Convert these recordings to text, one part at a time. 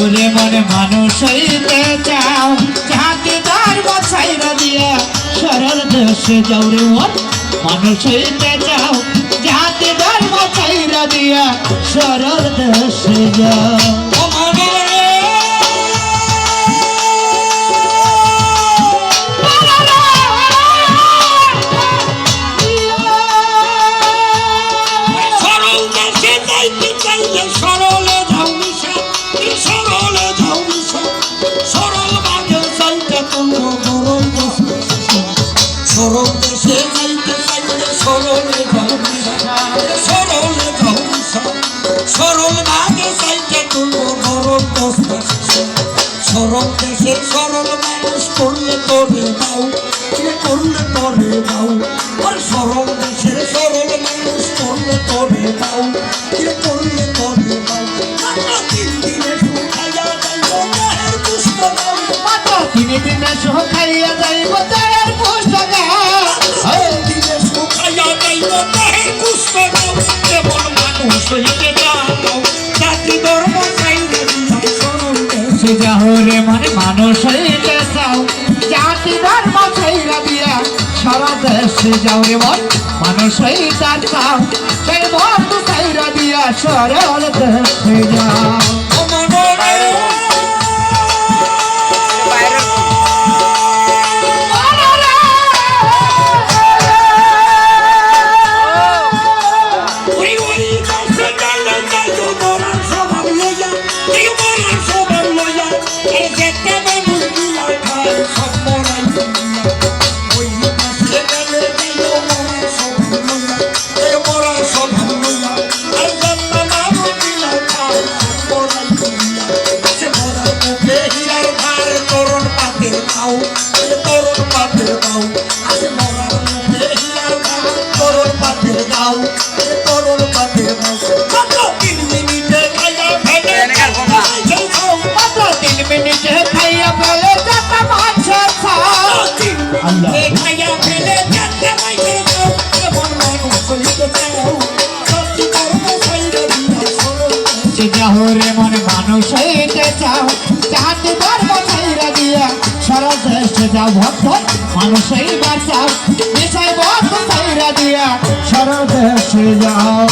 রে মনে মানুষ হইতে চাও জাতি ধর্ম ছাইরা দিয়া সরল দেশে যাও রে মন মানুষ হইতে চাও জাতি ধর্ম ছাইরা দিয়া সরল দেশে যাও সরল দেশে যাইতে চাইলে সরলে যাও সরলে যাও সরল ভাগে চাইতে তুলব নরম দোস্ত সরল দেশের সরল মানুষ করলে তোরে দাও করলে তোরে দাও আর সরল দেশের সরল মানুষ করলে তোরে দাও করলে তোরে দাও তিন দিনে শুকাইয়া যাইব দেহের পুষ্ট দাও তিন দিনে শুকাইয়া যাইব দেহের পুষ্ট রে মানে মানুষ হইতে চাও জাতি ধর্ম ছাইরা দিয়া সারা দেশে যাও রে মন মানুষ হইতে চাও সেই বন্ধু ছাইরা দিয়া সরল দেশে যাও রে মনে মানুষ হইতে চাও জাতি ধর্ম ছাইরা দিয়া সারা দেশে যাও ভক্ত মানুষ হইবার চাও বিষয় বন্ধু ছাইরা দিয়া সারা দেশে যাও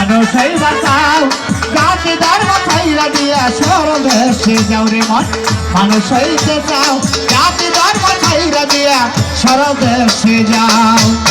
মানুষ হইবার চাও জাতি ধর্ম ছাইরা দিয়া সরল দেশে যাও রে মন মানুষ হইতে চাও জাতি ধর্ম ছাইরা দিয়া সরল দেশে যাও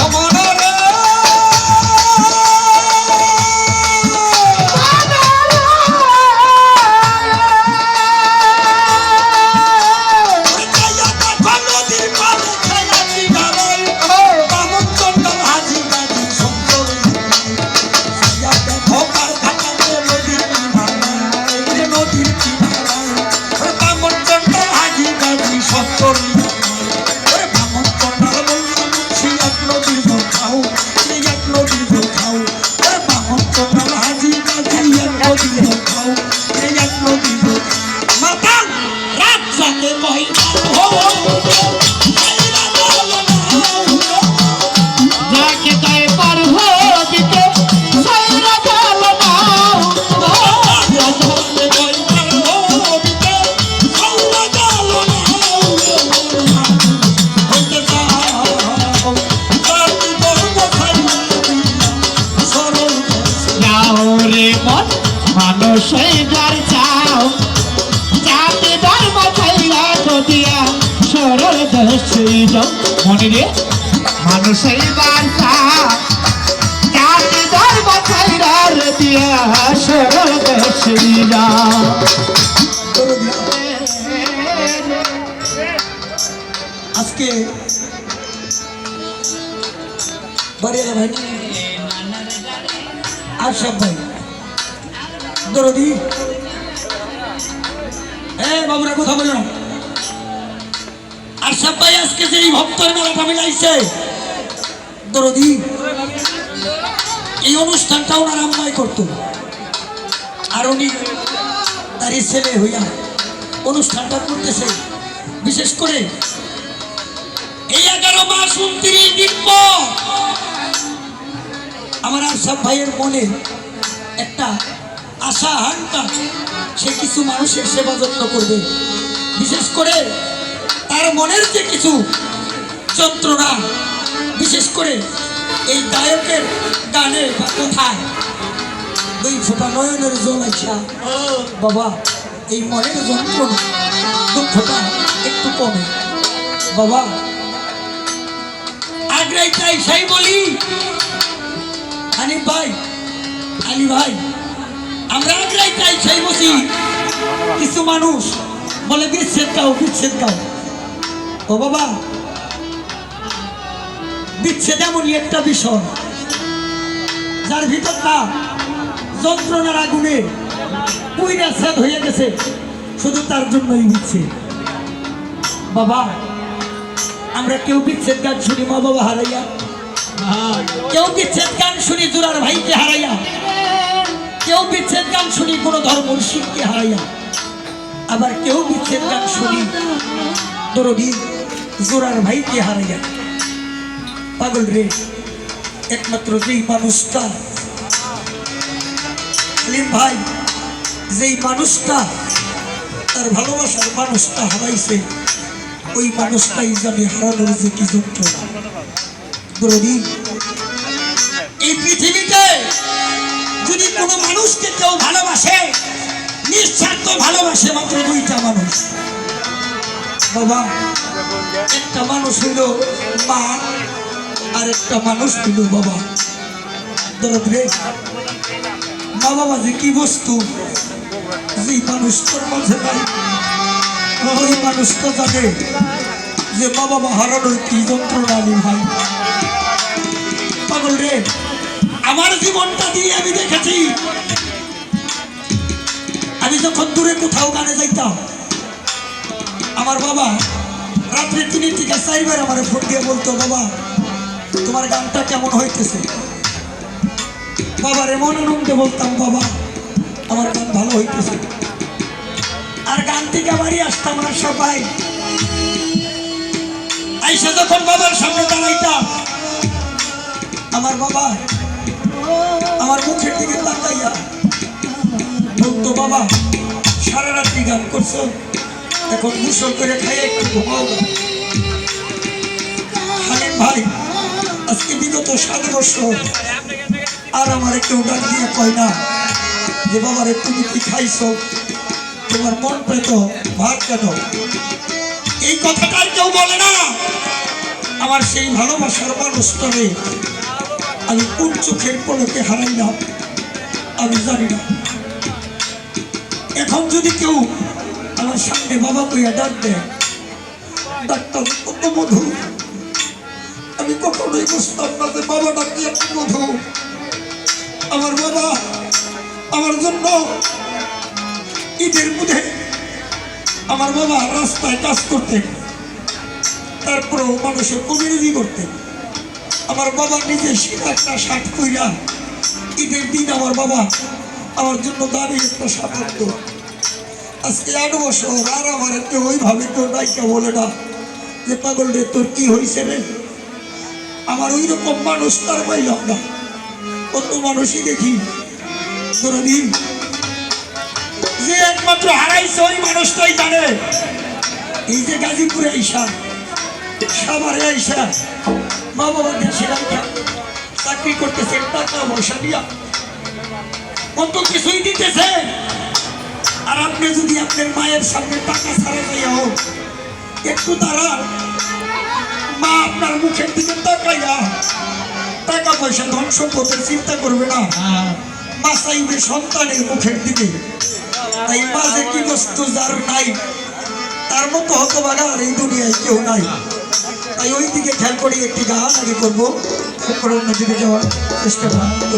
মানুষ হইবার চাও জাতি ধর্ম ছাইরা দেশে যাও মনে রে মানুষের বার্তা জাতি ধর্ম ছাইরা রে দিয়া সরল দেশে যাও আজকে বাড়িয়ালা ভাই আশরাফ ভাই দরদি বাবুরা কথা বলো না আশরাফ ভাই আজকে যে এই ভক্তের মেলাটা মিলাইছে দরদি এই অনুষ্ঠানটা ওনার আম্মাই করতো আর উনি তার ছেলে হইয়া অনুষ্ঠানটা করতেছে বিশেষ করে এই 11 মাস 29 দিন পর আমার আশরাফ ভাইয়ের মনে একটা আশা আকাঙ্ক্ষা সে কিছু মানুষের সেবা যত্ন করবে বিশেষ করে তার মনের যে কিছু যন্ত্রণা বিশেষ করে এই গায়কের গানে বা কথায় 2 ফোঁটা নয়নের জল আইসা বাবা এই মনের যন্ত্রণা দুঃখটা একটু কমে বাবা আগ্রাইটাই সেই বলি হানিফ ভাই আলী ভাই আমরা আগ্রাইটাই সেই বসি কিছু মানুষ বলে বিচ্ছেদ দাও ও বাবা বিচ্ছেদ এমনই একটা বিষয় যার ভিতরটা যন্ত্রণার আগুনে পুইরা ছেদ হয়ে গেছে শুধু তার জন্যই বিচ্ছেদ বাবা আমরা কেউ বিচ্ছেদ গান শুনি মা বাবা হারাইয়া কেউ বিচ্ছেদ গান শুনি জুরার ভাইকে হারাইয়া কেউ বিচ্ছেদ গান শুনি কোনো ধর্ম শিখকে হারাইয়া আবার কেউ বিচ্ছেদ গান শুনি দরদি জোরার ভাইকে হারাইয়া পাগল রে একমাত্র যেই মানুষটা আলিম ভাই যেই মানুষটা তার ভালোবাসার মানুষটা হারাইছে ওই মানুষটাই জানে হারানোর যে কি যন্ত্রণা দরদি এই পৃথিবীতে যদি কোনো মানুষকে কেউ ভালোবাসে নিঃস্বার্থ ভালোবাসে মাত্র 2টা মানুষ বাবা একটা মানুষ হইল মা আর একটা মানুষ হইল বাবা দরদরে মা বাবা যে কি বস্তু যে মানুষটার মাঝে নাই ওই মানুষটা জানে যে মা বাবা হারানোর কি যন্ত্রণা আনি ভাই পাগল রে আমার জীবনটা দিয়ে আমি দেখেছি আমি যখন দূরে কোথাও গানে যাইতাম আমার বাবা রাত্রে 3 থেকে 4 বার আমার ফোন দিয়ে বলতো বাবা তোমার গানটা কেমন হইতেছে বাবার এমন আনন্দে বলতাম বাবা আমার গান ভালো হইতেছে আর গান থেকে বাড়ি আসতাম আর সবাই আইসা যখন বাবার সামনে দাঁড়াইতাম আমার বাবা আমার মুখের দিকে তাকাইয়া বলতো বাবা সারা রাত্রি গান করছো এখন গোসল করে খাইয়ে একটু ঘুমাও হানিফ ভাই আজকে বিগত 7 বছর আর আমার কেউ ডাক দিয়ে কয় না যে বাবারে তুমি কি খাইছো তোমার মন পেত ভাত কেন এই কথাটা আর কেউ বলে না আমার সেই ভালোবাসার মানুষটারে আমি কোন চোখের পলকে হারাইলাম আমি জানি না এখন যদি কেউ আমার সামনে বাবা কইয়া ডাক দেয় ডাক্তার কত মধু আমি কখনোই বুঝতাম না যে বাবা ডাকি এত মধু আমার বাবা আমার জন্য ঈদের মধ্যে আমার বাবা রাস্তায় কাজ করতেন তারপরেও মানুষের কবিরাজি করতেন আমার বাবা নিজে সেটা একটা শার্ট কইরা ঈদের দিন আমার বাবা আমার জন্য দাঁড়ি একটা শার্ট আনতো আজকে 8 বছর আর আমার কেউ ওইভাবে কেউ ডাইকা বলে না যে পাগল রে তোর কি হয়েছে রে আমার ওই রকম মানুষ তার পাইলাম না কত মানুষই দেখি দিন যে একমাত্র হারাইছে ওই মানুষটাই জানে এই যে গাজীপুরে আইসা সাভারে আইসা মা বাবা দেশে চাকরি করতেছে টাকা পয়সা দিয়া কত কিছুই দিতেছে আর আপনি যদি আপনার মায়ের সামনে টাকা ছাড়া যাইয়া হোক একটু তারা আমার মুখের দিকে তাকাইয়া টাকা পয়সা ধন সম্পদের চিন্তা করবে না, মা চাইবে সন্তানের মুখের দিকে। তাই মা যে কি বস্তু যার নাই তার মতো হতভাগা আর এই দুনিয়ায় কেউ নাই। তাই ওই দিকে খেয়াল করে একটি গান আগে করবো, তারপরে অন্যদিকে যাওয়ার চেষ্টা করবো।